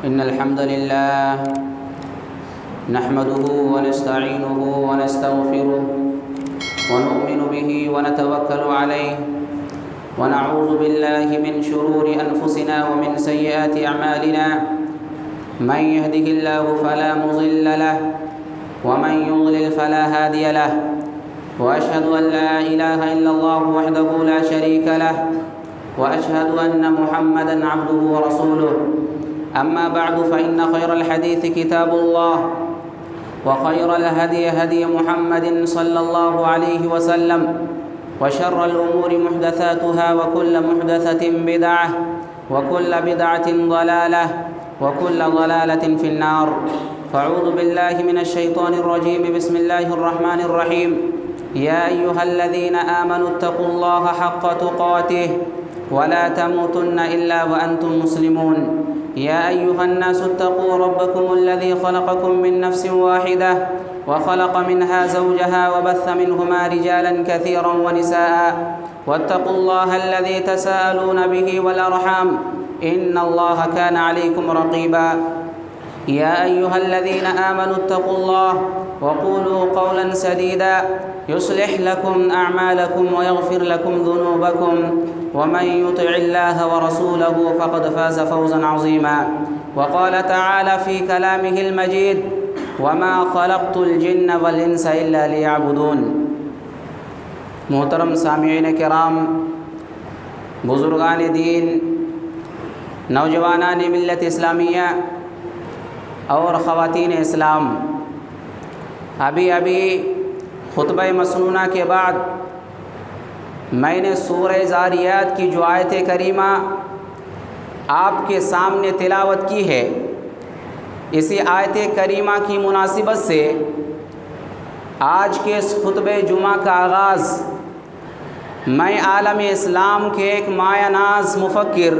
إن الحمد لله نحمده ونستعينه ونستغفره ونؤمن به ونتوكل عليه ونعوذ بالله من شرور أنفسنا ومن سيئات أعمالنا من يهده الله فلا مضل له ومن يضلل فلا هادي له وأشهد أن لا إله إلا الله وحده لا شريك له وأشهد أن محمدًا عبده ورسوله أما بعد فإن خير الحديث كتاب الله وخير الهدي هدي محمد صلى الله عليه وسلم وشر الأمور محدثاتها وكل محدثة بدعة وكل بدعة ضلالة وكل ضلالة في النار فأعوذ بالله من الشيطان الرجيم بسم الله الرحمن الرحيم يا أيها الذين آمنوا اتقوا الله حق تقاته ولا تموتن إلا وأنتم مسلمون يا أيها الناس اتقوا ربكم الذي خلقكم من نفس واحدة وخلق منها زوجها وبث منهما رجالا كثيرا ونساء واتقوا الله الذي تساءلون به والأرحام إن الله كان عليكم رقيبا يا أيها الذين آمنوا اتقوا الله وقولوا قولا سديدا يصلح لكم أعمالكم ويغفر لكم ذنوبكم ومن يطع الله ورسوله فقد فاز فوزا عظيما وقال تعالى في كلامه المجيد وما خلقت الجن والإنس إلا ليعبدون محترم سامعین کرام، بزرگان دین، نوجوانان ملت اسلامیہ اور خواتین اسلام، ابھی خطبہ مسنونہ کے بعد میں نے سورہ ذاریات کی جو آیت کریمہ آپ کے سامنے تلاوت کی ہے، اسی آیت کریمہ کی مناسبت سے آج کے اس خطبہ جمعہ کا آغاز میں عالم اسلام کے ایک مایہ ناز مفکر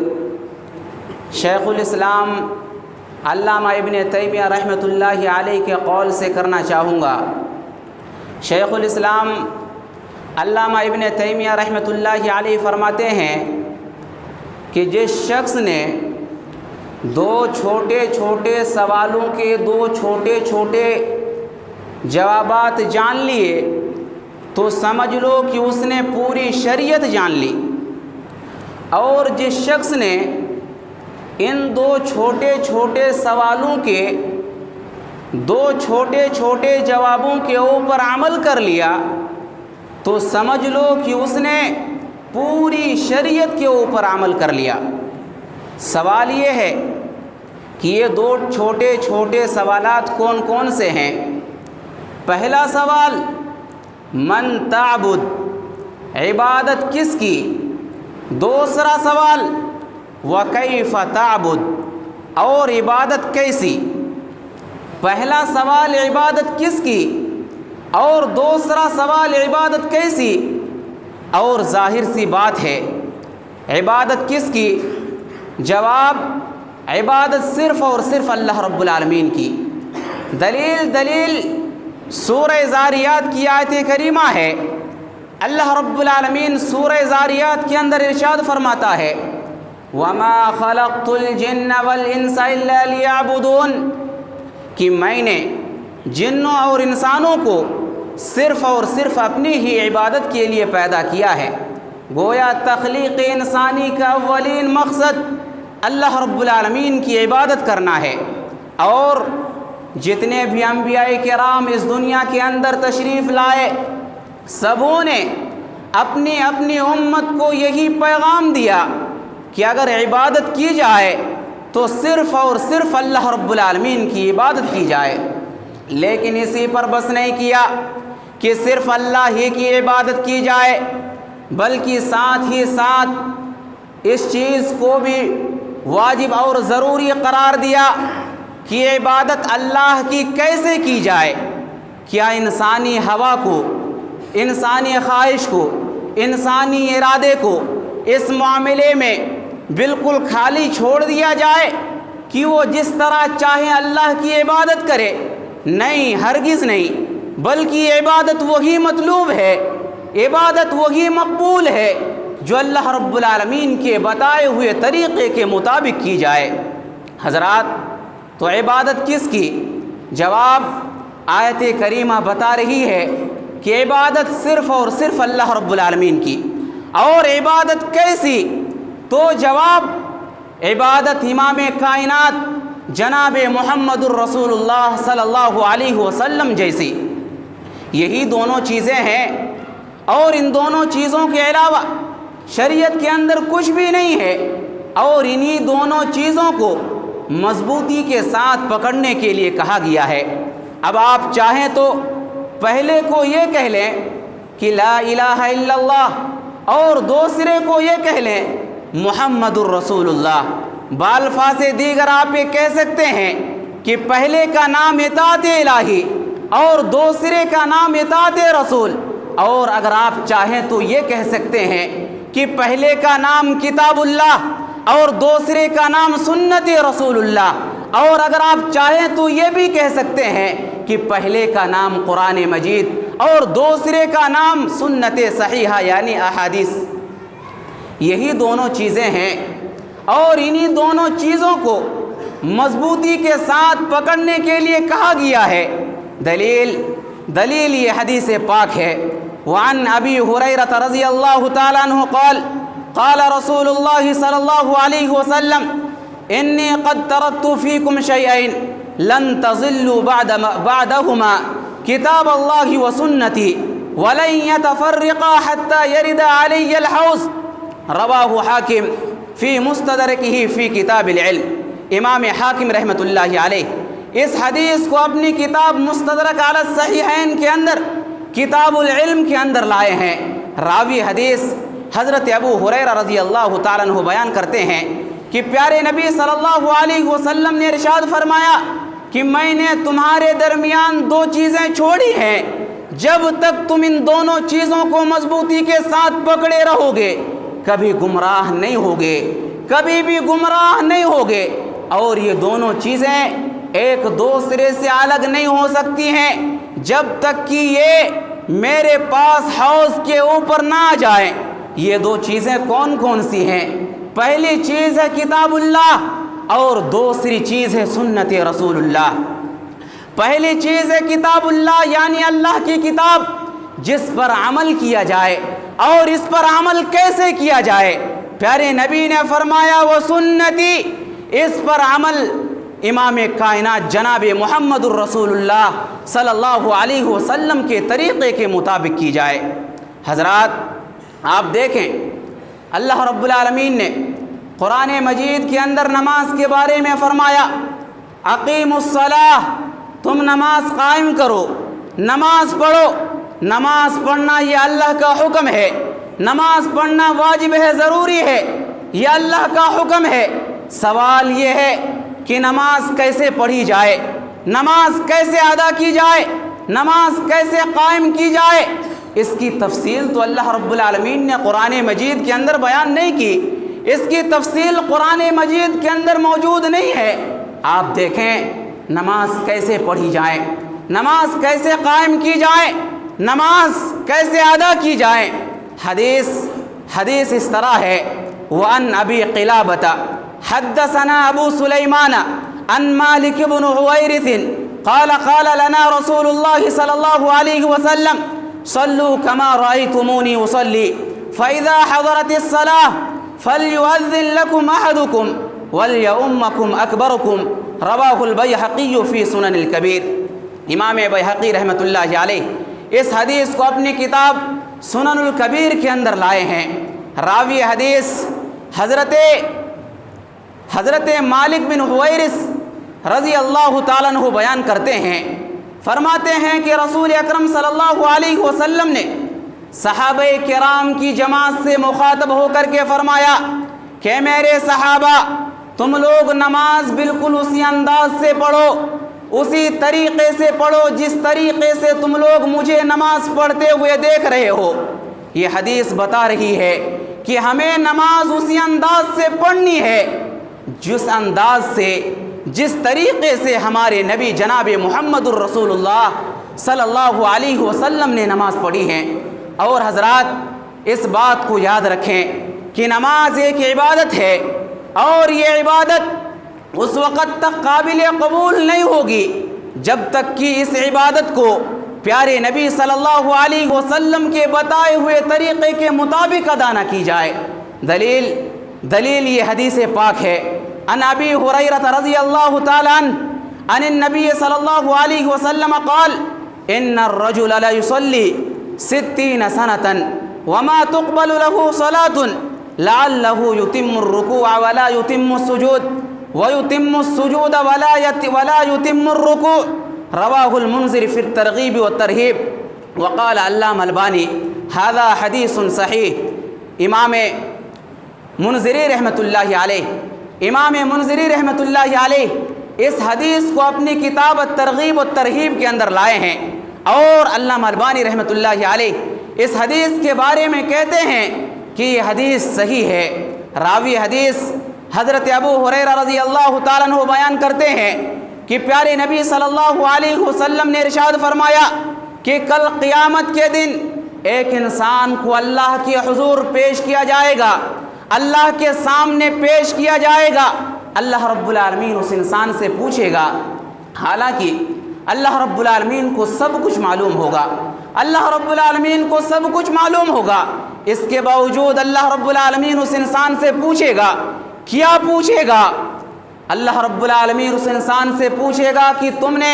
شیخ الاسلام علامہ ابن تیمیہ رحمۃ اللہ علیہ کے قول سے کرنا چاہوں گا۔ شیخ الاسلام علامہ ابن تیمیہ رحمۃ اللہ علیہ فرماتے ہیں کہ جس شخص نے دو چھوٹے چھوٹے سوالوں کے دو چھوٹے چھوٹے جوابات جان لیے تو سمجھ لو کہ اس نے پوری شریعت جان لی، اور جس شخص نے ان دو چھوٹے چھوٹے سوالوں کے دو چھوٹے چھوٹے جوابوں کے اوپر عمل کر لیا تو سمجھ لو کہ اس نے پوری شریعت کے اوپر عمل کر لیا۔ سوال یہ ہے کہ یہ دو چھوٹے چھوٹے سوالات کون کون سے ہیں؟ پہلا سوال من تعبد، عبادت کس کی؟ دوسرا سوال وکیف تعبد، اور عبادت کیسی؟ پہلا سوال عبادت کس کی اور دوسرا سوال عبادت کیسی؟ اور ظاہر سی بات ہے عبادت کس کی؟ جواب عبادت صرف اور صرف اللہ رب العالمین کی۔ دلیل سورہ ذاریات کی آیت کریمہ ہے۔ اللہ رب العالمین سورہ ذاریات کے اندر ارشاد فرماتا ہے وَمَا خَلَقْتُ الْجِنَّ وَالْإِنسَ إِلَّا لِيَعْبُدُونَ، کہ میں نے جنوں اور انسانوں کو صرف اور صرف اپنی ہی عبادت کے لیے پیدا کیا ہے۔ گویا تخلیق انسانی کا اولین مقصد اللہ رب العالمین کی عبادت کرنا ہے، اور جتنے بھی انبیاء کرام اس دنیا کے اندر تشریف لائے سبوں نے اپنی اپنی امت کو یہی پیغام دیا کہ اگر عبادت کی جائے تو صرف اور صرف اللہ رب العالمین کی عبادت کی جائے، لیکن اسی پر بس نہیں کیا کہ صرف اللہ ہی کی عبادت کی جائے، بلکہ ساتھ ہی ساتھ اس چیز کو بھی واجب اور ضروری قرار دیا کہ عبادت اللہ کی کیسے کی جائے۔ کیا انسانی ہوا کو، انسانی خواہش کو، انسانی ارادے کو اس معاملے میں بالکل خالی چھوڑ دیا جائے کہ وہ جس طرح چاہے اللہ کی عبادت کرے؟ نہیں، ہرگز نہیں، بلکہ عبادت وہی مطلوب ہے، عبادت وہی مقبول ہے جو اللہ رب العالمین کے بتائے ہوئے طریقے کے مطابق کی جائے۔ حضرات، تو عبادت کس کی؟ جواب آیت کریمہ بتا رہی ہے کہ عبادت صرف اور صرف اللہ رب العالمین کی۔ اور عبادت کیسی؟ تو جواب عبادت امام کائنات جناب محمد الرسول اللہ صلی اللہ علیہ وسلم جیسی۔ یہی دونوں چیزیں ہیں، اور ان دونوں چیزوں کے علاوہ شریعت کے اندر کچھ بھی نہیں ہے، اور انہی دونوں چیزوں کو مضبوطی کے ساتھ پکڑنے کے لیے کہا گیا ہے۔ اب آپ چاہیں تو پہلے کو یہ کہہ لیں کہ لا الہ الا اللہ، اور دوسرے کو یہ کہہ لیں محمد الرسول اللہ۔ بالفاظ دیگر آپ یہ کہہ سکتے ہیں کہ پہلے کا نام اطاعت الہی اور دوسرے کا نام اطاعت رسول، اور اگر آپ چاہیں تو یہ کہہ سکتے ہیں کہ پہلے کا نام کتاب اللہ اور دوسرے کا نام سنت رسول اللہ، اور اگر آپ چاہیں تو یہ بھی کہہ سکتے ہیں کہ پہلے کا نام قرآن مجید اور دوسرے کا نام سنت صحیحہ یعنی احادیث۔ یہی دونوں چیزیں ہیں، اور انہی دونوں چیزوں کو مضبوطی کے ساتھ پکڑنے کے لیے کہا گیا ہے۔ دلیل یہ حدیث پاک ہے۔ وعن ابی ہریرہ رضی اللہ تعالیٰ عنہ قال قال رسول اللہ صلی اللہ علیہ وسلم انی قد ترکت فیکم شیئین لن تضلوا بعدہما کتاب اللہ وسنتی ولن یتفرقا حتی یرد علی الحوض، رواہ حاکم فی مستدرکہ فی کتاب العلم۔ امام حاکم رحمۃ اللہ علیہ اس حدیث کو اپنی کتاب مستدرک علی الصحیحین کے اندر کتاب العلم کے اندر لائے ہیں۔ راوی حدیث حضرت ابو ہریرہ رضی اللہ تعالیٰ عنہ بیان کرتے ہیں کہ پیارے نبی صلی اللہ علیہ وسلم نے ارشاد فرمایا کہ میں نے تمہارے درمیان دو چیزیں چھوڑی ہیں، جب تک تم ان دونوں چیزوں کو مضبوطی کے ساتھ پکڑے رہو گے کبھی گمراہ نہیں ہوگے، کبھی بھی گمراہ نہیں ہوگے۔ اور یہ دونوں چیزیں ایک دوسرے سے الگ نہیں ہو سکتی ہیں جب تک کہ یہ میرے پاس حوض کے اوپر نہ آ جائیں۔ یہ دو چیزیں کون کون سی ہیں؟ پہلی چیز ہے کتاب اللہ، اور دوسری چیز ہے سنت رسول اللہ۔ پہلی چیز ہے کتاب اللہ یعنی اللہ کی کتاب، جس پر عمل کیا جائے، اور اس پر عمل کیسے کیا جائے؟ پیارے نبی نے فرمایا وہ سنتی، اس پر عمل امام کائنات جناب محمد الرسول اللہ صلی اللہ علیہ وسلم کے طریقے کے مطابق کی جائے۔ حضرات آپ دیکھیں اللہ رب العالمین نے قرآن مجید کے اندر نماز کے بارے میں فرمایا اقیموا الصلاۃ، تم نماز قائم کرو، نماز پڑھو۔ نماز پڑھنا یہ اللہ کا حکم ہے، نماز پڑھنا واجب ہے، ضروری ہے، یہ اللہ کا حکم ہے۔ سوال یہ ہے کہ نماز کیسے پڑھی جائے، نماز کیسے ادا کی جائے، نماز کیسے قائم کی جائے؟ اس کی تفصیل تو اللہ رب العالمین نے قرآن مجید کے اندر بیان نہیں کی، اس کی تفصیل قرآن مجید کے اندر موجود نہیں ہے۔ آپ دیکھیں نماز کیسے پڑھی جائے، نماز کیسے قائم کی جائے، نماز کیسے ادا کی جائے۔ حدیث اس طرح ہے وعن ابی قلابۃ حدثنا ابو سلیمان عن مالک بن حویرث قال قال لنا رسول اللہ صلی اللہ علیہ وسلم صلوا كما رأيتموني أصلي فإذا حضرت الصلاة فليؤذن لكم أحدكم وليؤمكم أكبركم، رواه البيهقي في سنن الكبير۔ امام بیہقی رحمۃ اللہ علیہ اس حدیث کو اپنی کتاب سنن الکبیر کے اندر لائے ہیں۔ راوی حدیث حضرت مالک بن حویرث رضی اللہ تعالیٰ عنہ بیان کرتے ہیں، فرماتے ہیں کہ رسول اکرم صلی اللہ علیہ وسلم نے صحابہ کرام کی جماعت سے مخاطب ہو کر کے فرمایا کہ میرے صحابہ تم لوگ نماز بالکل اسی انداز سے پڑھو، اسی طریقے سے پڑھو جس طریقے سے تم لوگ مجھے نماز پڑھتے ہوئے دیکھ رہے ہو۔ یہ حدیث بتا رہی ہے کہ ہمیں نماز اسی انداز سے پڑھنی ہے جس انداز سے، جس طریقے سے ہمارے نبی جناب محمد الرسول اللہ صلی اللہ علیہ وسلم نے نماز پڑھی ہے۔ اور حضرات اس بات کو یاد رکھیں کہ نماز ایک عبادت ہے، اور یہ عبادت اس وقت تک قابل قبول نہیں ہوگی جب تک کہ اس عبادت کو پیارے نبی صلی اللہ علیہ وسلم کے بتائے ہوئے طریقے کے مطابق ادا نہ کی جائے۔ دلیل یہ حدیث پاک ہے۔ عن ابی ہریرہ رضی اللہ تعالی عنہ عن النبی صلی اللہ علیہ وسلم قال ان الرجل لا يصلي 60 سنة وما تقبل له صلاة لعله يتم الركوع ولا يتم السجود ويتم السجود ولا يتم الركوع رواہ المنذر فی الترغیب والترہیب وقال علامہ البانی هذا حدیث صحیح۔ امام منذری رحمۃ اللہ علیہ اس حدیث کو اپنی کتاب الترغیب والترہیب کے اندر لائے ہیں، اور علامہ البانی رحمۃ اللہ علیہ اس حدیث کے بارے میں کہتے ہیں کہ یہ حدیث صحیح ہے۔ راوی حدیث حضرت ابو ہریرہ رضی اللہ تعالیٰ عنہ بیان کرتے ہیں کہ پیارے نبی صلی اللہ علیہ وسلم نے ارشاد فرمایا کہ کل قیامت کے دن ایک انسان کو اللہ کے حضور پیش کیا جائے گا، اللہ کے سامنے پیش کیا جائے گا۔ اللہ رب العالمین اس انسان سے پوچھے گا، حالانکہ اللہ رب العالمین کو سب کچھ معلوم ہوگا، اللہ رب العالمین کو سب کچھ معلوم ہوگا، اس کے باوجود اللہ رب العالمین اس انسان سے پوچھے گا۔ کیا پوچھے گا؟ اللہ رب العالمین اس انسان سے پوچھے گا کہ تم نے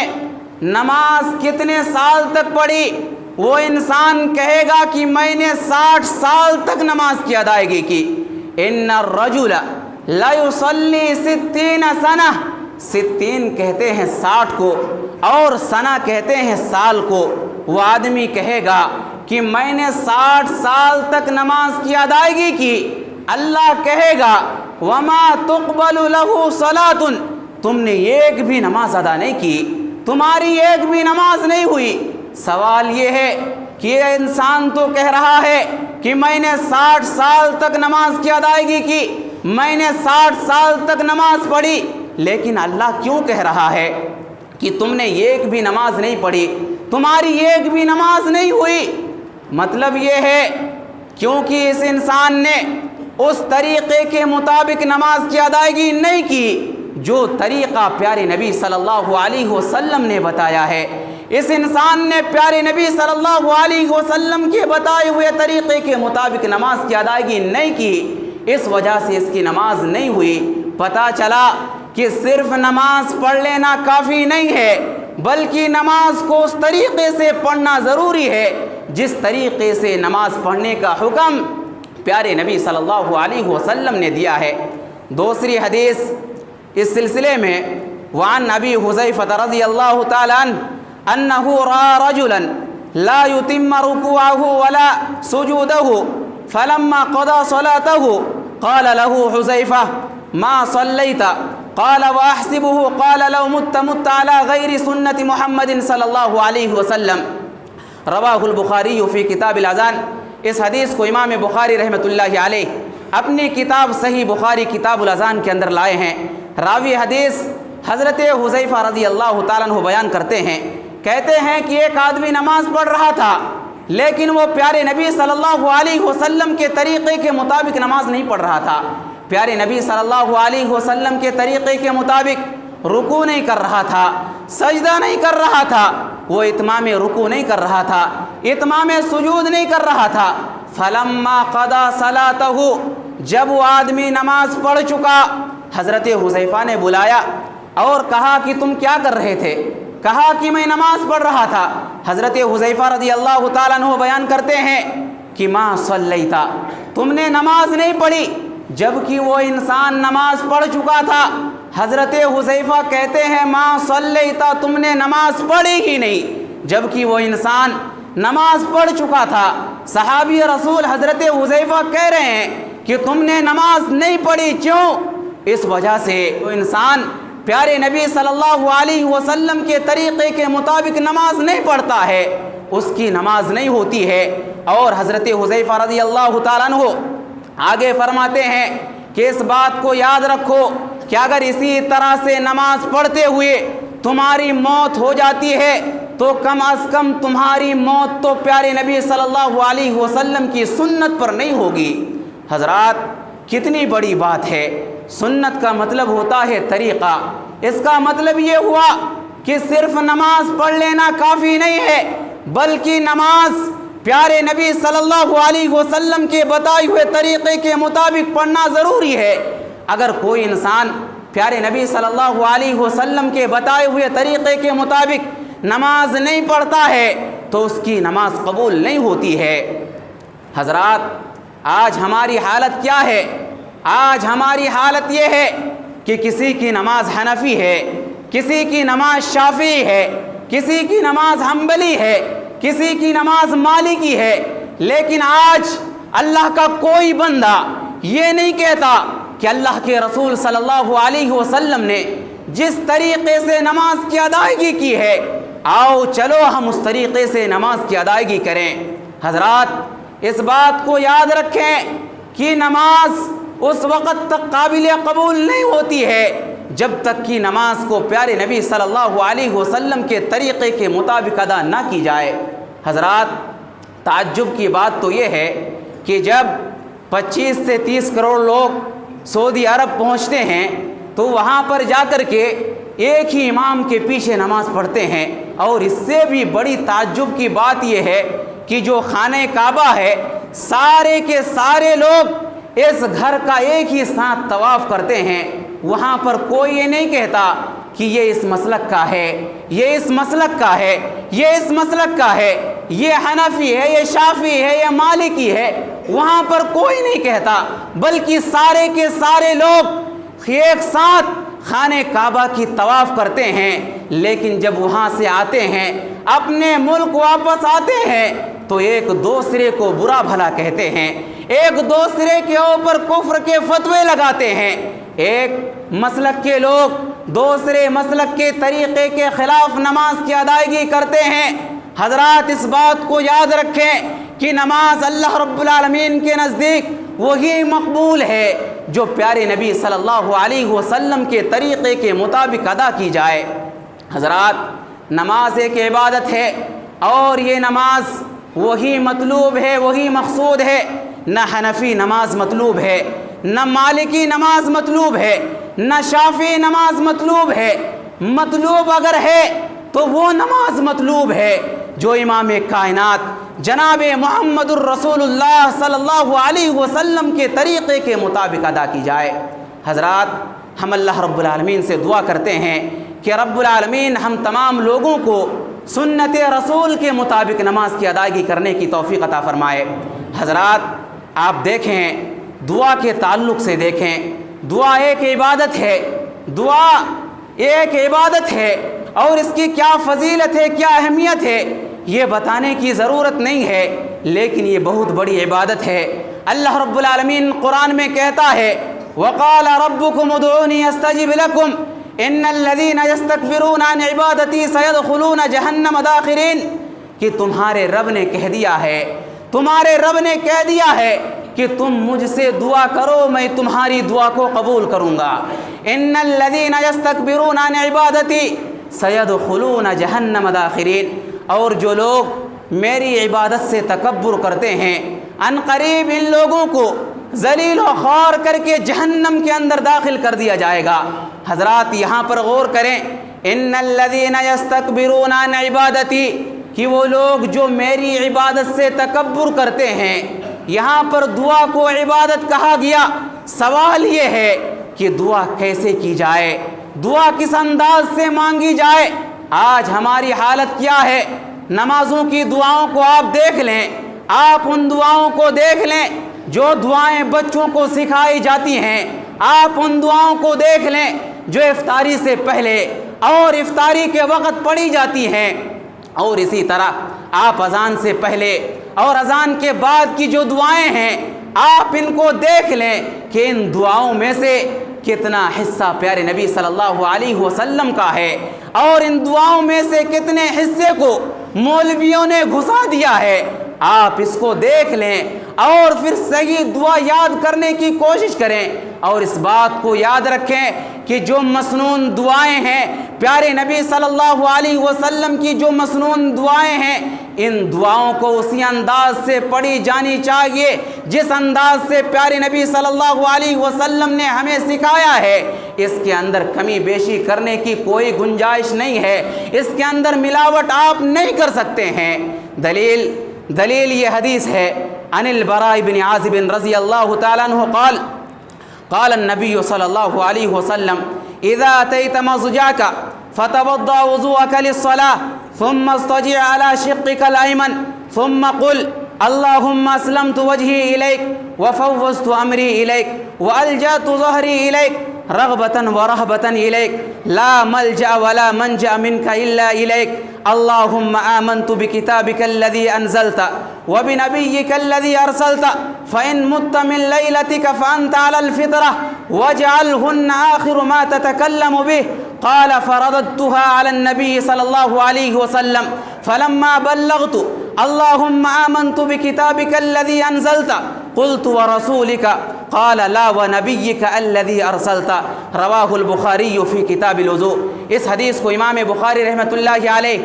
نماز کتنے سال تک پڑھی؟ وہ انسان کہے گا کہ میں نے 60 سال تک نماز کی ادائیگی کی۔ ان الرجل لا يصلي 60 سنہ، 60 کہتے ہیں 60 کو، اور سنہ کہتے ہیں سال کو۔ وہ آدمی کہے گا کہ میں نے 60 سال تک نماز کی ادائیگی کی۔ اللہ کہے گا وما تقبل له صلاۃ، تم نے ایک بھی نماز ادا نہیں کی، تمہاری ایک بھی نماز نہیں ہوئی۔ سوال یہ ہے کہ یہ انسان تو کہہ رہا ہے کہ میں نے 60 سال تک نماز کی ادائیگی کی، میں نے 60 سال تک نماز پڑھی، لیکن اللہ کیوں کہہ رہا ہے کہ تم نے ایک بھی نماز نہیں پڑھی، تمہاری ایک بھی نماز نہیں ہوئی؟ مطلب یہ ہے کیونکہ اس انسان نے اس طریقے کے مطابق نماز کی ادائیگی نہیں کی جو طریقہ پیارے نبی صلی اللہ علیہ وسلم نے بتایا ہے۔ اس انسان نے پیارے نبی صلی اللہ علیہ وسلم کے بتائے ہوئے طریقے کے مطابق نماز کی ادائیگی نہیں کی، اس وجہ سے اس کی نماز نہیں ہوئی۔ پتہ چلا کہ صرف نماز پڑھ لینا کافی نہیں ہے، بلکہ نماز کو اس طریقے سے پڑھنا ضروری ہے جس طریقے سے نماز پڑھنے کا حکم پیارے نبی صلی اللہ علیہ وسلم نے دیا ہے۔ دوسری حدیث اس سلسلے میں وعن ابی حذیفہ رضی اللہ تعالی عنہ انہ رأى رجلا لا يتم ركوعه ولا سجوده فلما قضى صلاته قال له حذیفہ ما صلیت قال واحسبه قال لو مت على غیر سنت محمد صلی اللہ علیہ وسلم رواہ البخاری فی کتاب الاذان۔ اس حدیث کو امام بخاری رحمۃ اللہ علیہ اپنی کتاب صحیح بخاری کتاب الاذان کے اندر لائے ہیں۔ راوی حدیث حضرت حذیفہ رضی اللہ تعالیٰ عنہ بیان کرتے ہیں، کہتے ہیں کہ ایک آدمی نماز پڑھ رہا تھا، لیکن وہ پیارے نبی صلی اللہ علیہ وسلم کے طریقے کے مطابق نماز نہیں پڑھ رہا تھا۔ پیارے نبی صلی اللہ علیہ وسلم کے طریقے کے مطابق رکوع نہیں کر رہا تھا، سجدہ نہیں کر رہا تھا، وہ اتمام رکوع نہیں کر رہا تھا، اتمام سجود نہیں کر رہا تھا۔ فلما قضى صلاته، جب وہ آدمی نماز پڑھ چکا، حضرت حذیفہ نے بلایا اور کہا کہ تم کیا کر رہے تھے؟ کہا کہ میں نماز پڑھ رہا تھا۔ حضرت حذیفہ رضی اللہ تعالیٰ عنہ بیان کرتے ہیں کہ ما صلیت، تم نے نماز نہیں پڑھی، جبکہ وہ انسان نماز پڑھ چکا تھا۔ حضرت حذیفہ کہتے ہیں ما صلیت، تم نے نماز پڑھی ہی نہیں، جبکہ وہ انسان نماز پڑھ چکا تھا۔ صحابی رسول حضرت حذیفہ کہہ رہے ہیں کہ تم نے نماز نہیں پڑھی، کیوں؟ اس وجہ سے وہ انسان پیارے نبی صلی اللہ علیہ وسلم کے طریقے کے مطابق نماز نہیں پڑھتا ہے، اس کی نماز نہیں ہوتی ہے۔ اور حضرت حذیفہ رضی اللہ تعالیٰ عنہ آگے فرماتے ہیں کہ اس بات کو یاد رکھو کہ اگر اسی طرح سے نماز پڑھتے ہوئے تمہاری موت ہو جاتی ہے تو کم از کم تمہاری موت تو پیارے نبی صلی اللہ علیہ وسلم کی سنت پر نہیں ہوگی۔ حضرات کتنی بڑی بات ہے، سنت کا مطلب ہوتا ہے طریقہ۔ اس کا مطلب یہ ہوا کہ صرف نماز پڑھ لینا کافی نہیں ہے، بلکہ نماز پیارے نبی صلی اللہ علیہ وسلم کے بتائے ہوئے طریقے کے مطابق پڑھنا ضروری ہے۔ اگر کوئی انسان پیارے نبی صلی اللہ علیہ وسلم کے بتائے ہوئے طریقے کے مطابق نماز نہیں پڑھتا ہے تو اس کی نماز قبول نہیں ہوتی ہے۔ حضرات، آج ہماری حالت کیا ہے؟ آج ہماری حالت یہ ہے کہ کسی کی نماز حنفی ہے، کسی کی نماز شافعی ہے، کسی کی نماز حنبلی ہے، کسی کی نماز مالکی ہے، لیکن آج اللہ کا کوئی بندہ یہ نہیں کہتا کہ اللہ کے رسول صلی اللہ علیہ وسلم نے جس طریقے سے نماز کی ادائیگی کی ہے، آؤ چلو ہم اس طریقے سے نماز کی ادائیگی کریں۔ حضرات، اس بات کو یاد رکھیں کہ نماز اس وقت تک قابل قبول نہیں ہوتی ہے جب تک کہ نماز کو پیارے نبی صلی اللہ علیہ وسلم کے طریقے کے مطابق ادا نہ کی جائے۔ حضرات، تعجب کی بات تو یہ ہے کہ جب 25 سے 30 کروڑ لوگ سعودی عرب پہنچتے ہیں تو وہاں پر جا کر کے ایک ہی امام کے پیچھے نماز پڑھتے ہیں، اور اس سے بھی بڑی تعجب کی بات یہ ہے کہ جو خانہ کعبہ ہے، سارے کے سارے لوگ اس گھر کا ایک ہی ساتھ طواف کرتے ہیں۔ وہاں پر کوئی یہ نہیں کہتا کہ یہ اس مسلک کا ہے، یہ اس مسلک کا ہے، یہ اس مسلک کا ہے، یہ حنفی ہے، یہ شافعی ہے، یہ مالکی ہے۔ وہاں پر کوئی نہیں کہتا، بلکہ سارے کے سارے لوگ ایک ساتھ خانہ کعبہ کی طواف کرتے ہیں۔ لیکن جب وہاں سے آتے ہیں، اپنے ملک واپس آتے ہیں، تو ایک دوسرے کو برا بھلا کہتے ہیں، ایک دوسرے کے اوپر کفر کے فتوے لگاتے ہیں۔ ایک مسلک کے لوگ دوسرے مسلک کے طریقے کے خلاف نماز کی ادائیگی کرتے ہیں۔ حضرات، اس بات کو یاد رکھیں کہ نماز اللہ رب العالمین کے نزدیک وہی مقبول ہے جو پیارے نبی صلی اللہ علیہ وسلم کے طریقے کے مطابق ادا کی جائے۔ حضرات، نماز ایک عبادت ہے، اور یہ نماز وہی مطلوب ہے، وہی مقصود ہے۔ نہ حنفی نماز مطلوب ہے، نہ مالکی نماز مطلوب ہے، نہ شافعی نماز مطلوب ہے۔ مطلوب اگر ہے تو وہ نماز مطلوب ہے جو امام کائنات جناب محمد الرسول اللہ صلی اللہ علیہ وسلم کے طریقے کے مطابق ادا کی جائے۔ حضرات، ہم اللہ رب العالمین سے دعا کرتے ہیں کہ رب العالمین ہم تمام لوگوں کو سنت رسول کے مطابق نماز کی ادائیگی کرنے کی توفیق عطا فرمائے۔ حضرات، آپ دیکھیں، دعا کے تعلق سے دیکھیں، دعا ایک عبادت ہے، دعا ایک عبادت ہے، اور اس کی کیا فضیلت ہے، کیا اہمیت ہے، یہ بتانے کی ضرورت نہیں ہے، لیکن یہ بہت بڑی عبادت ہے۔ اللہ رب العالمین قرآن میں کہتا ہے، وَقَالَ رَبُّكُمُ ادْعُونِي أَسْتَجِبْ لَكُمْ إِنَّ الَّذِينَ يَسْتَكْبِرُونَ عَنْ عِبَادَتِي سَيَدْخُلُونَ جَهَنَّمَ دَاخِرِينَ، کہ تمہارے رب نے کہہ دیا ہے، تمہارے رب نے کہہ دیا ہے کہ تم مجھ سے دعا کرو، میں تمہاری دعا کو قبول کروں گا۔ إِنَّ الَّذِينَ يَسْتَكْبِرُونَ عَنْ عِبَادَتِي سَيَدْخُلُونَ جَهَنَّمَ دَاخِرِينَ، اور جو لوگ میری عبادت سے تکبر کرتے ہیں، ان قریب ان لوگوں کو ذلیل و خوار کر کے جہنم کے اندر داخل کر دیا جائے گا۔ حضرات، یہاں پر غور کریں، ان الذین یستکبرون عن عبادتی، کہ وہ لوگ جو میری عبادت سے تکبر کرتے ہیں۔ یہاں پر دعا کو عبادت کہا گیا۔ سوال یہ ہے کہ دعا کیسے کی جائے، دعا کس انداز سے مانگی جائے۔ آج ہماری حالت کیا ہے؟ نمازوں کی دعاؤں کو آپ دیکھ لیں، آپ ان دعاؤں کو دیکھ لیں جو دعائیں بچوں کو سکھائی جاتی ہیں، آپ ان دعاؤں کو دیکھ لیں جو افطاری سے پہلے اور افطاری کے وقت پڑھی جاتی ہیں، اور اسی طرح آپ اذان سے پہلے اور اذان کے بعد کی جو دعائیں ہیں، آپ ان کو دیکھ لیں کہ ان دعاؤں میں سے کتنا حصہ پیارے نبی صلی اللہ علیہ وسلم کا ہے، اور ان دعاؤں میں سے کتنے حصے کو مولویوں نے گھسا دیا ہے۔ آپ اس کو دیکھ لیں اور پھر صحیح دعا یاد کرنے کی کوشش کریں، اور اس بات کو یاد رکھیں کہ جو مسنون دعائیں ہیں، پیارے نبی صلی اللہ علیہ وسلم کی جو مسنون دعائیں ہیں، ان دعاؤں کو اسی انداز سے پڑھی جانی چاہیے جس انداز سے پیارے نبی صلی اللہ علیہ وسلم نے ہمیں سکھایا ہے۔ اس کے اندر کمی بیشی کرنے کی کوئی گنجائش نہیں ہے، اس کے اندر ملاوٹ آپ نہیں کر سکتے ہیں۔ دلیل یہ حدیث ہے، عن البراء بن عازب رضی اللہ تعالیٰ عنہ قال قال النبی صلی اللہ علیہ وسلم اذا اتیت مضجعک فتوضا وضوءک للصلاة ثم اضطجع على شقك الأيمن ثم قل اللهم اسلمت وجهي إليك وفوضت أمري إليك وألجأت ظهري إليك رغبة ورهبة إليك لا ملجأ ولا منجأ منك إلا إليك اللهم آمنت بكتابك الذي أنزلت وبنبيك الذي أرسلت فإن مت من ليلتك فأنت على الفطرة واجعلهن آخر ما تتكلم به قال فرددتها على النبي صلى الله عليه وسلم فلما بلغت اللهم آمنت بكتابك الذي أنزلت قلت ورسولك قال لا ونبيك الذي أرسلت رواہ البخاری فی کتاب الوضوء۔ اس حدیث کو امام بخاری رحمۃ اللہ علیہ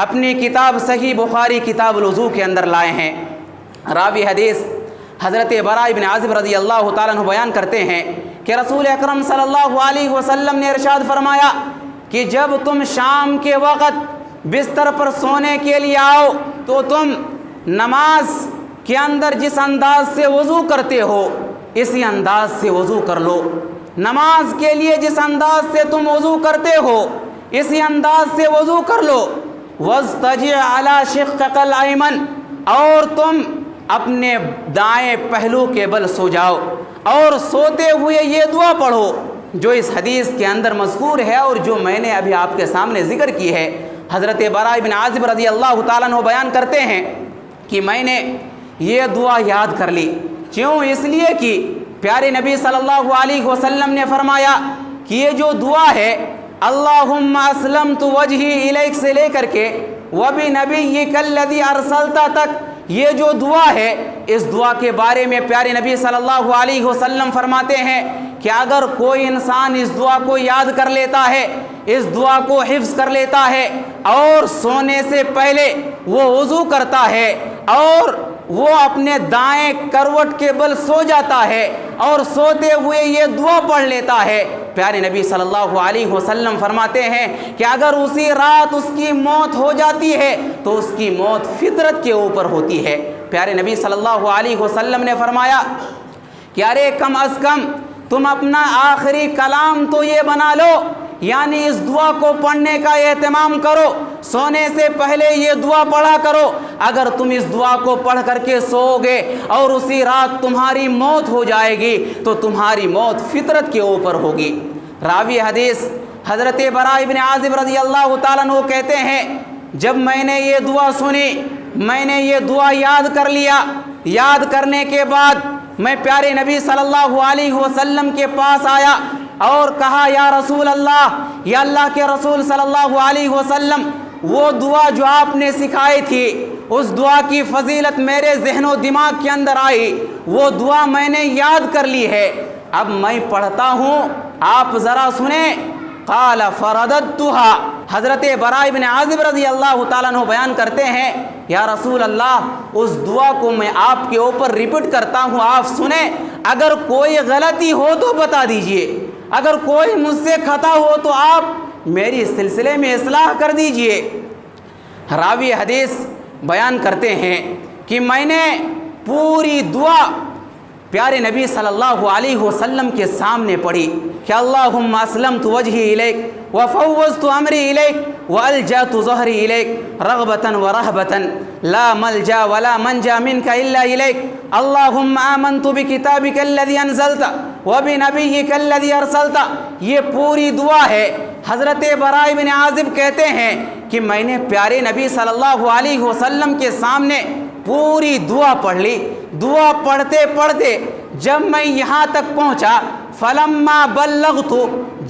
اپنی کتاب صحیح بخاری کتاب الوضوء کے اندر لائے ہیں۔ راوی حدیث حضرت براء بن عازب رضی اللہ تعالیٰ عنہ بیان کرتے ہیں کہ رسول اکرم صلی اللہ علیہ وسلم نے ارشاد فرمایا کہ جب تم شام کے وقت بستر پر سونے کے لیے آؤ تو تم نماز کے اندر جس انداز سے وضو کرتے ہو اسی انداز سے وضو کر لو۔ نماز کے لیے جس انداز سے تم وضو کرتے ہو اسی انداز سے وضو کر لو۔ وَاسْتَجِعْ عَلَى شِقِّكَ الْأَيْمَنِ، اور تم اپنے دائیں پہلو کے بل سو جاؤ اور سوتے ہوئے یہ دعا پڑھو جو اس حدیث کے اندر مذکور ہے اور جو میں نے ابھی آپ کے سامنے ذکر کی ہے۔ حضرت براء بن عازب رضی اللہ تعالیٰ عنہ بیان کرتے ہیں کہ میں نے یہ دعا یاد کر لی، کیوں؟ اس لیے کہ پیارے نبی صلی اللہ علیہ وسلم نے فرمایا کہ یہ جو دعا ہے اللہم اسلمت وجہی الیک سے لے کر کے وبنبیک الذی ارسلت تک، یہ جو دعا ہے اس دعا کے بارے میں پیارے نبی صلی اللہ علیہ وسلم فرماتے ہیں کہ اگر کوئی انسان اس دعا کو یاد کر لیتا ہے، اس دعا کو حفظ کر لیتا ہے اور سونے سے پہلے وہ وضو کرتا ہے اور وہ اپنے دائیں کروٹ کے بل سو جاتا ہے اور سوتے ہوئے یہ دعا پڑھ لیتا ہے، پیارے نبی صلی اللہ علیہ وسلم فرماتے ہیں کہ اگر اسی رات اس کی موت ہو جاتی ہے تو اس کی موت فطرت کے اوپر ہوتی ہے۔ پیارے نبی صلی اللہ علیہ وسلم نے فرمایا کہ ارے کم از کم تم اپنا آخری کلام تو یہ بنا لو، یعنی اس دعا کو پڑھنے کا اہتمام کرو، سونے سے پہلے یہ دعا پڑھا کرو۔ اگر تم اس دعا کو پڑھ کر کے سو گے اور اسی رات تمہاری موت ہو جائے گی تو تمہاری موت فطرت کے اوپر ہوگی۔ راوی حدیث حضرت براء بن عازب رضی اللہ تعالیٰ عنہ کہتے ہیں جب میں نے یہ دعا سنی، میں نے یہ دعا یاد کر لیا، یاد کرنے کے بعد میں پیارے نبی صلی اللہ علیہ وسلم کے پاس آیا اور کہا یا رسول اللہ، یا اللہ کے رسول صلی اللہ علیہ وسلم، وہ دعا جو آپ نے سکھائی تھی اس دعا کی فضیلت میرے ذہن و دماغ کے اندر آئی، وہ دعا میں نے یاد کر لی ہے، اب میں پڑھتا ہوں، آپ ذرا سنیں۔ قال فرددتها، حضرت براء بن عازب رضی اللہ تعالیٰ عنہ بیان کرتے ہیں یا رسول اللہ، اس دعا کو میں آپ کے اوپر ریپیٹ کرتا ہوں، آپ سنیں، اگر کوئی غلطی ہو تو بتا دیجئے، اگر کوئی مجھ سے خطا ہو تو آپ میری سلسلے میں اصلاح کر دیجئے۔ راوی حدیث بیان کرتے ہیں کہ میں نے پوری دعا پیارے نبی صلی اللہ علیہ وسلم کے سامنے پڑھی کہ اللہم اسلمت وجہی الیک وفوضت امری الیک والجأت ظہری الیک رغبتا ورہبتا لا ملجا ولا منجا منک الا الیک اللہم آمنت بکتابک الذی انزلت وبنبیک الذی ارسلت۔ یہ پوری دعا ہے۔ حضرت براء بن عازب کہتے ہیں کہ میں نے پیارے نبی صلی اللہ علیہ وسلم کے سامنے پوری دعا پڑھ لی۔ دعا پڑھتے پڑھتے جب میں یہاں تک پہنچا فلما بلغت،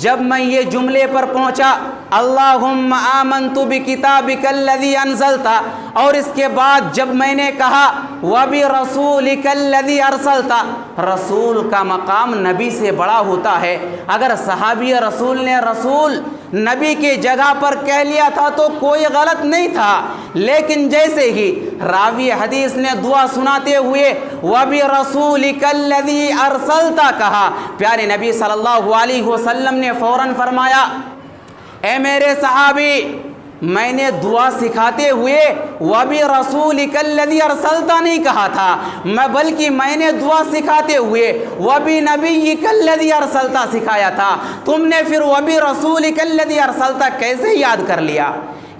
جب میں یہ جملے پر پہنچا اللہم آمنت بکتابک الذی انزلتا، اور اس کے بعد جب میں نے کہا وبرسولک الذی ارسلتا، رسول کا مقام نبی سے بڑا ہوتا ہے۔ اگر صحابی رسول نے رسول نبی کی جگہ پر کہہ لیا تھا تو کوئی غلط نہیں تھا، لیکن جیسے ہی راوی حدیث نے دعا سناتے ہوئے وَبِرَسُولِكَ الَّذِي أَرْسَلْتَ کہا، پیارے نبی صلی اللہ علیہ وسلم نے فوراً فرمایا اے میرے صحابی، میں نے دعا سکھاتے ہوئے وَبِرَسُولِكَ الَّذِي أَرْسَلْتَ نہیں کہا تھا، بلکہ میں نے دعا سکھاتے ہوئے وَبِنَبِيِّكَ الَّذِي أَرْسَلْتَ سکھایا تھا۔ تم نے پھر وَبِرَسُولِكَ الَّذِي أَرْسَلْتَ کیسے یاد کر لیا؟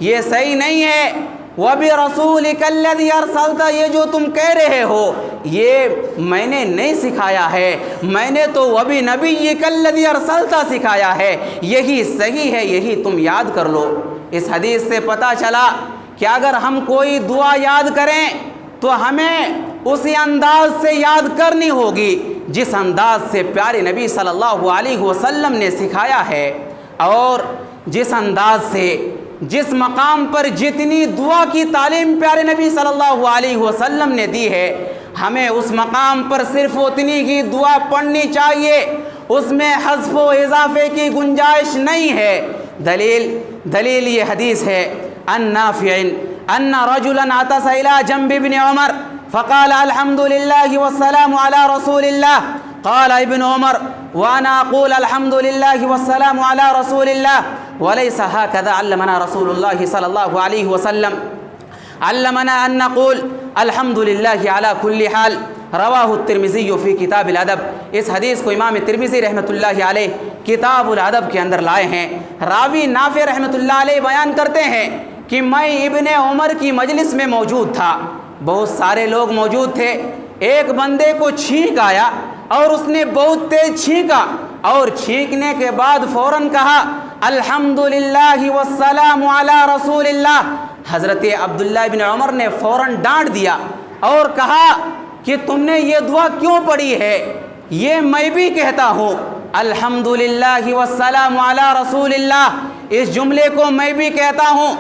یہ صحیح نہیں ہے۔ وَبِرَسُولِكَ الَّذِي أَرْسَلْتَ یہ جو تم کہہ رہے ہو یہ میں نے نہیں سکھایا ہے، میں نے تو وَبِنَبِيِّكَ الَّذِي أَرْسَلْتَ سکھایا ہے، یہی صحیح ہے، یہی تم یاد کر لو۔ اس حدیث سے پتہ چلا کہ اگر ہم کوئی دعا یاد کریں تو ہمیں اسی انداز سے یاد کرنی ہوگی جس انداز سے پیارے نبی صلی اللہ علیہ وسلم نے سکھایا ہے، اور جس انداز سے جس مقام پر جتنی دعا کی تعلیم پیارے نبی صلی اللہ علیہ وسلم نے دی ہے، ہمیں اس مقام پر صرف اتنی ہی دعا پڑھنی چاہیے، اس میں حذف و اضافے کی گنجائش نہیں ہے۔ دلیل یہ حدیث ہے عن نافع ان رجلا عطس الى جنب ابن عمر فقال الحمد لله والسلام على رسول الله، قال ابن عمر وانا اقول الحمد لله والسلام على رسول الله وليس هكذا علمنا رسول الله صلى الله عليه وسلم، علمنا ان نقول الحمد لله على كل حال، رواہ الترمذی فی کتاب الادب۔ اس حدیث کو امام ترمذی رحمۃ اللہ علیہ کتاب الادب کے اندر لائے ہیں۔ راوی نافع رحمۃ اللہ علیہ بیان کرتے ہیں کہ میں ابن عمر کی مجلس میں موجود تھا، بہت سارے لوگ موجود تھے، ایک بندے کو چھینک آیا اور اس نے بہت تیز چھینکا، اور چھینکنے کے بعد فوراً کہا الحمدللہ والسلام علی رسول اللہ۔ حضرت عبداللہ ابن عمر نے فوراً ڈانٹ دیا اور کہا کہ تم نے یہ دعا کیوں پڑھی ہے؟ یہ میں بھی کہتا ہوں الحمدللہ والسلام علی رسول اللہ، اس جملے کو میں بھی کہتا ہوں،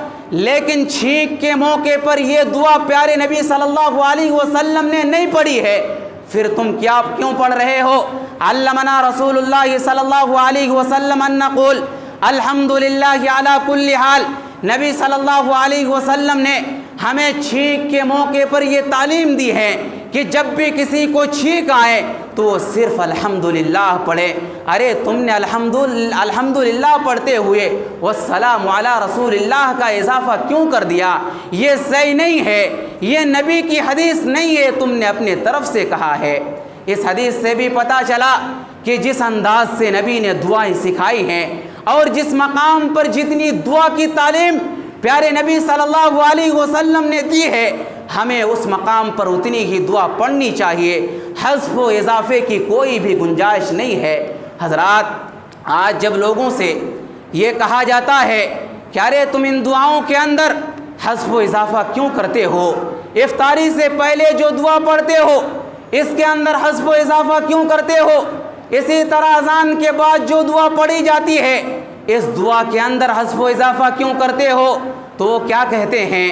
لیکن چھینک کے موقع پر یہ دعا پیارے نبی صلی اللہ علیہ وسلم نے نہیں پڑھی ہے، پھر تم کیوں پڑھ رہے ہو؟ علمنا رسول اللہ صلی اللہ علیہ وسلم ان نقول الحمدللہ علی کل حال، نبی صلی اللہ علیہ وسلم نے ہمیں چھینک کے موقع پر یہ تعلیم دی ہے کہ جب بھی کسی کو چھینک آئے تو وہ صرف الحمدللہ پڑھے۔ ارے تم نے الحمدللہ پڑھتے ہوئے والسلام علی رسول اللہ کا اضافہ کیوں کر دیا؟ یہ صحیح نہیں ہے، یہ نبی کی حدیث نہیں ہے، تم نے اپنے طرف سے کہا ہے۔ اس حدیث سے بھی پتہ چلا کہ جس انداز سے نبی نے دعائیں سکھائی ہیں اور جس مقام پر جتنی دعا کی تعلیم پیارے نبی صلی اللہ علیہ وسلم نے دی ہے، ہمیں اس مقام پر اتنی ہی دعا پڑھنی چاہیے، حذف و اضافے کی کوئی بھی گنجائش نہیں ہے۔ حضرات، آج جب لوگوں سے یہ کہا جاتا ہے کہ ارے تم ان دعاؤں کے اندر حذف و اضافہ کیوں کرتے ہو، افطاری سے پہلے جو دعا پڑھتے ہو اس کے اندر حذف و اضافہ کیوں کرتے ہو، اسی طرح اذان کے بعد جو دعا پڑھی جاتی ہے اس دعا کے اندر حذف و اضافہ کیوں کرتے ہو، تو وہ کیا کہتے ہیں؟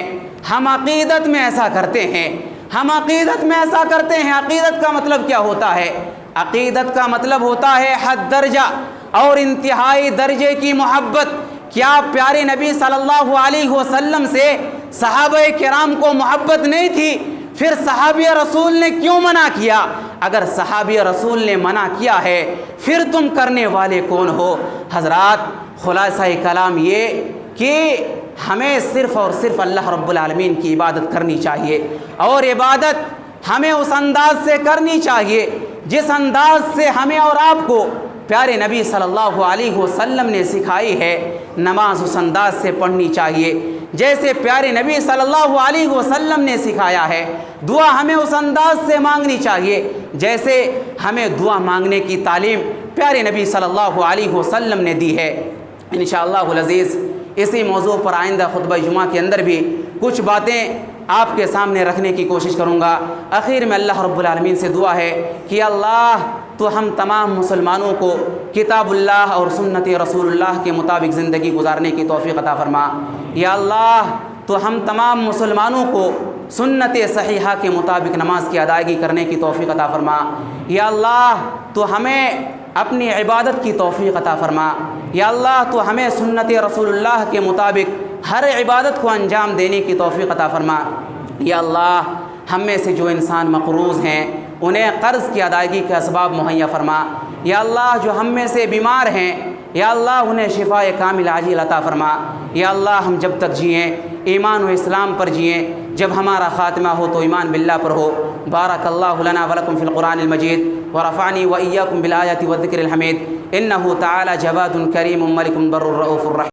ہم عقیدت میں ایسا کرتے ہیں، ہم عقیدت میں ایسا کرتے ہیں۔ عقیدت کا مطلب کیا ہوتا ہے؟ عقیدت کا مطلب ہوتا ہے حد درجہ اور انتہائی درجے کی محبت۔ کیا پیارے نبی صلی اللہ علیہ وسلم سے صحابہ کرام کو محبت نہیں تھی؟ پھر صحابی رسول نے کیوں منع کیا؟ اگر صحابی رسول نے منع کیا ہے پھر تم کرنے والے کون ہو؟ حضرات، خلاصہ کلام یہ کہ ہمیں صرف اور صرف اللہ رب العالمین کی عبادت کرنی چاہیے، اور عبادت ہمیں اس انداز سے کرنی چاہیے جس انداز سے ہمیں اور آپ کو پیارے نبی صلی اللہ علیہ وسلم نے سکھائی ہے۔ نماز اس انداز سے پڑھنی چاہیے جیسے پیارے نبی صلی اللہ علیہ وسلم نے سکھایا ہے۔ دعا ہمیں اس انداز سے مانگنی چاہیے جیسے ہمیں دعا مانگنے کی تعلیم پیارے نبی صلی اللہ علیہ وسلم نے دی ہے۔ انشاءاللہ العزیز اسی موضوع پر آئندہ خطبہ جمعہ کے اندر بھی کچھ باتیں آپ کے سامنے رکھنے کی کوشش کروں گا۔ آخر میں اللہ رب العالمین سے دعا ہے کہ اللہ تو ہم تمام مسلمانوں کو کتاب اللہ اور سنت رسول اللہ کے مطابق زندگی گزارنے کی توفیق عطا فرما۔ یا اللہ تو ہم تمام مسلمانوں کو سنت صحیحہ کے مطابق نماز کی ادائیگی کرنے کی توفیق عطا فرما۔ یا اللہ تو ہمیں اپنی عبادت کی توفیق عطا فرما۔ یا اللہ تو ہمیں سنت رسول اللہ کے مطابق ہر عبادت کو انجام دینے کی توفیق عطا فرما۔ یا اللہ ہم میں سے جو انسان مقروض ہیں انہیں قرض کی ادائیگی کے اسباب مہیا فرما۔ یا اللہ جو ہم میں سے بیمار ہیں یا اللہ انہیں شفاء کامل عاجل عطا فرما۔ یا اللہ ہم جب تک جئیں ایمان و اسلام پر جئیں، جب ہمارا خاتمہ ہو تو ایمان باللہ پر ہو۔ بارک اللہ لنا ولکم فی القرآن المجید ورفعنی وإیاکم بالآیات والذکر الحمید، انہ تعالی جواد کریم ملک بر الرؤوف الرحیم۔